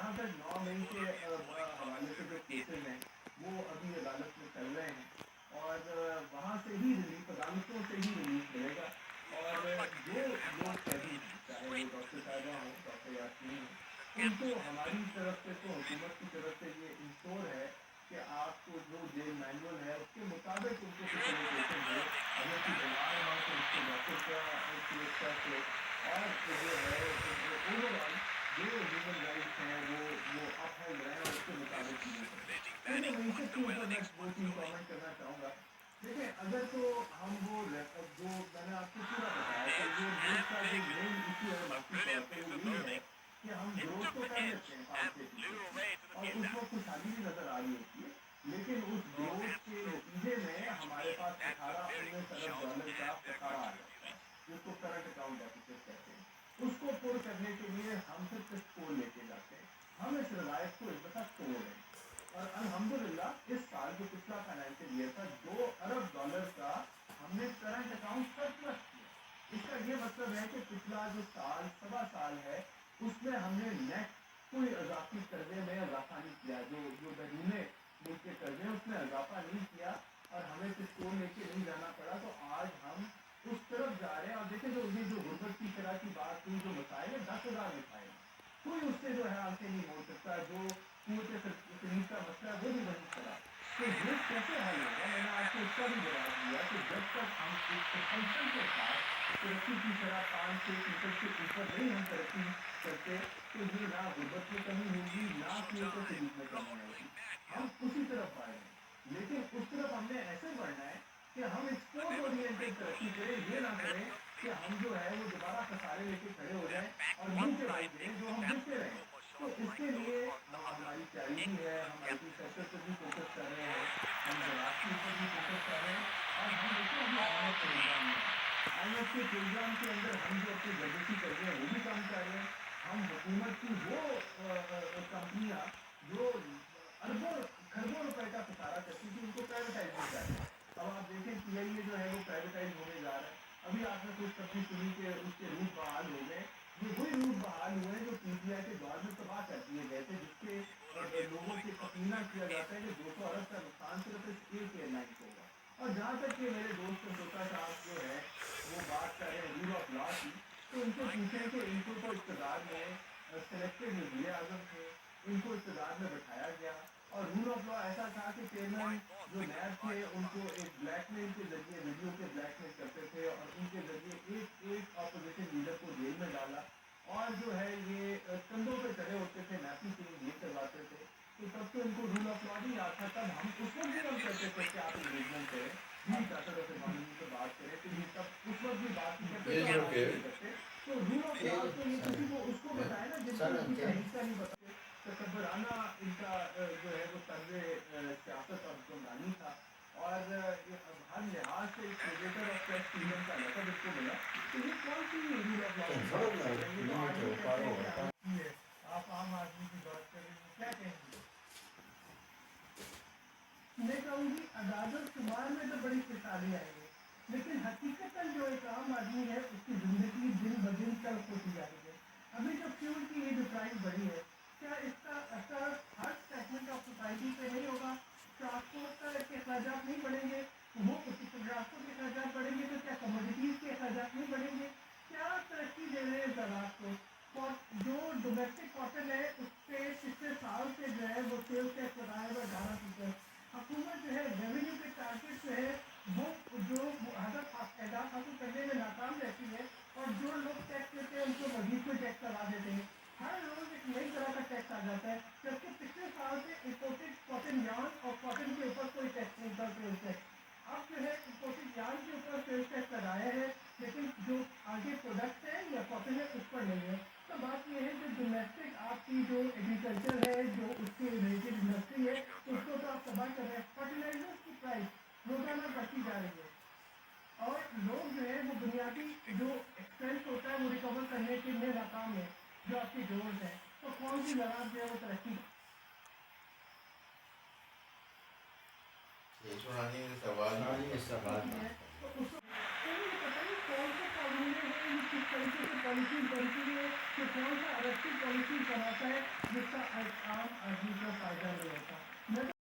جہاں تک 9 مئی کے حوالے سے جو کیسز ہیں وہ ابھی عدالت میں چل رہے ہیں، اور وہاں سے ہی ریلیف، عدالتوں سے ہی ریلیف ملے گا۔ اور جو لوگ قیدی ہیں، چاہے وہ ڈاکٹر صاحبہ ہوں، ڈاکٹر یاسمین ہوں، ان کو ہماری طرف سے تو حکومت کی طرف سے یہ انشور ہے کہ آپ کو جو جیل مینول ہے اس کے مطابق ان کو فیسیلیٹیشن ہو۔ اگر کوئی بیمار ہے تو اس کو ڈاکٹر کی ایکسیس ہو، اور جو ہے اوور آل جو ہیومن رائٹس ہیں وہ اپ ہولڈ رہیں اور اس کے مطابق چیزیں چلیں۔ تو میں معیشت کے اوپر میں 2-3 کامنٹ کرنا چاہوں گا۔ دیکھیں، اگر تو ہم وہ جو میں نے آپ کو پورا بتایا کہ جو ملک کا جو مین ایشو ہے معاشی طور پہ وہ یہی ہے کہ ہم گروتھ تو کر لیتے ہیں 5-6% کی، اور اس وقت خوشحالی بھی نظر آ رہی ہوتی ہے، لیکن اس گروتھ کے نتیجے میں ہمارے پاس 18-19 ارب ڈالر کا خسارہ آ جاتا ہے، جس کو کرنٹ اکاؤنٹ ڈیفیسٹ کہتے ہیں۔ اس کو پر کرنے کے لیے ہم سے کچھ کو لے کے جاتے ہیں، ہم اس روایت کو اس دفعہ توڑ رہے ہیں، اور الحمدللہ اس سال جو پچھلا فائنینشیل ایئر تھا 2 ارب ڈالر کا ہم نے کرنٹ اکاؤنٹ سرپلس کیا۔ اس کا یہ مطلب ہے کہ پچھلا جو سال 1.25 سال ہے اس میں ہم نے نیٹ کوئی اضافی قرضے میں اضافہ نہیں کیا، جو بیرون ملک کے قرضے ہیں اس میں اضافہ نہیں کیا، اور ہمیں کچھ کو لے کے نہیں جانا پڑا۔ تو آج ہم اس طرف جا رہے ہیں، اور دیکھیں جو غربت کی شرح کی بات ہوئی، جو مسائل ہے 10,000 مسائل ہیں، کوئی اس سے جو ہے آنکھیں نہیں موڑ سکتا۔ جو قوت خرید کا مسئلہ ہے وہ بھی وہیں کھڑا، تو یہ کیسے حل ہوگا؟ میں نے آپ کو اس کا بھی جواب دیا کہ جب تک ہم ایک پروپلشن کے ساتھ ترقی کی شرح 5-6% سے اوپر نہیں ہم ترقی کرتے، تو یہ نہ غربت میں کمی ہوگی، نہ قوت خرید میں کمی آئے گی، ہم اسی طرف بڑھ رہے ہیں۔ لیکن اس طرف ہم نے ایسے بڑھنا ہے کہ ہم ایکسپورٹ اورینٹڈ ترقی کریں، یہ نہ کریں کہ ہم جو ہے وہ دوبارہ خسارے لے کے کھڑے ہو جائیں اور منہ کے بل گریں جو ہم گرتے رہیں۔ تو اس کے لیے ہماری تیاری بھی ہے، ہم آئی ٹی سیکٹر پر بھی فوکس کر رہے ہیں، ہم زراعت کے اوپر بھی فوکس کر رہے ہیں، اور ہم دیکھیں ابھی آئی ایف پروگرام میں ہیں، آئی ایف کے پروگرام کے اندر ہم جو اپنے گردشی قرضے ہیں وہ بھی کم کر رہے ہیں۔ ہم حکومت کی وہ کمپنیاں جو اربوں کھربوں روپے کا خسارہ کرتی تھی ان کو پرائیویٹائز نہیں کر رہے ہیں۔ اب آپ دیکھیں پی آئی اے جو ہے وہ پرائیویٹائز ہونے جا رہا ہے۔ ابھی آپ نے کچھ خبریں سنی کہ اس کے روٹ بحال ہو گئے، یہ وہی روٹ بحال ہوئے ہیں جو پی ٹی آئی کے دور میں تباہ کر دیے گئے تھے، جس کے لوگوں کے تخمینہ کیا جاتا ہے کہ 200 ارب کا نقصان صرف اس ایک ایئر لائن کو ہوگا۔ اور جہاں تک کہ میرے دوست شوکا صاحب جو ہے وہ بات کر رہے ہیں رول آف لا کی، تو ان سے پوچھیں کہ ان کو تو اقتدار میں سلیکٹڈ وزیر اعظم تھے، ان کو اقتدار میں بٹھایا گیا، اور رول آف لا ایسا تھا کہ چیئرمین جو نیب تھے ان کو ایک بلیک میل کے ذریعے ویڈیو کے بلیک میل کرتے تھے، اور ان کے ذریعے ایک اپوزیشن لیڈر کو جیل میں ڈالا، اور جو ہے یہ کندھوں پہ چڑھے ہوتے تھے، نیپی سنگھ یہ کرواتے تھے۔ تو تب تو ان کو رول آف لا بھی یاد تھا، تب ہم اس وقت بھی ہم کہتے تھے کہ آپ انگیجمنٹ کریں، بھی چارٹر آف اکانومی سے بات کریں، تو یہ تب اس وقت بھی بات نہیں کرتے تھے اور آج بھی نہیں کرتے۔ تو رول آف لا تو یہ کسی کو اس کو بتائے نا جن کو اس کی تاریخ کا نہیں بتاتے، تکبرانہ ان کا جو ہے وہ طرز سیاست اور حکمرانی تھا، اور ہر لحاظ سے کریٹر آف چیس کینگڈم کا لقب اس کو ملا۔ تو یہ کون سی رول آف لا کی بات کر رہے ہیں؟ یہ تو آج بھی کہتے ہیں کہ ہم کی ہے، آپ عام آدمی کی بات کر رہے ہیں، کیا کہیں گے؟ میں کہوں گی اعداد و شمار میں تو بڑی خوشحالی آئی ہے، لیکن حقیقتاً جو ایک عام آدمی ہے اس کی زندگی دن بدن تلخ ہوتی جا رہی ہے۔ ابھی جو فیول کی یہ جو پرائز بڑھی ہے، کیا اس کا اثر ہر سیگمنٹ آف سوسائٹی پہ نہیں ہوگا؟ ٹرانسپورٹ کا کے اخراجات نہیں بڑھیں گے؟ وہ ٹرانسپورٹ کے اخراجات بڑھیں گے تو کیا کموڈیٹیز کے اخراجات نہیں بڑھیں گے؟ کیا ترقی دے رہے ہیں زراعت کو؟ جو ڈومیسٹک کاٹن ہے اس پہ پچھلے سال سے جو ہے وہ سیل ٹیکس لگایا ہوا 18%۔ حکومت جو ہے ریونیو کے ٹارگیٹ جو ہے وہ جو ہدف اہداف حاصل کرنے میں ناکام رہتی ہے، اور جو لوگ ٹیکس دیتے ہیں ان کو مزید کوئی ٹیکس لگا دیتے ہیں، ہر روز ایک نئی طرح کا ٹیکس آ جاتا ہے، جبکہ پچھلے سال سے امپورٹڈ کاٹن یارن اور کاٹن کے اوپر کوئی ٹیکس نہیں تھا، سیل ٹیکس۔ اب جو ہے امپورٹڈ یارن کے اوپر سیل ٹیکس لگایا ہے، لیکن جو آگے پروڈکٹ ہے یا کاٹن ہے اس پر نہیں ہے۔ تو بات یہ ہے کہ ڈومیسٹک آپ کی جو ایگریکلچر ہے، جو اس کے ریلیٹڈ انڈسٹری ہے، اس کو تو آپ تباہ کر رہے ہیں۔ فرٹیلائزر کی پرائس روزانہ بڑھتی جا رہی ہے، اور لوگ جو ہے وہ بنیادی جو ایکسپینس ہوتا ہے وہ ریکور کرنے کے لیے ناکام ہے، جو آپ کی ڈونرز ہیں۔ تو کون سی زراعت جو ہے وہ ترقی کون سے فارمولے ہیں، یہ کس طریقے سے پالیسیز بنتی ہے، کہ کون سا الیکٹرک پالیسیز بناتا ہے جس کا ایک عام آدمی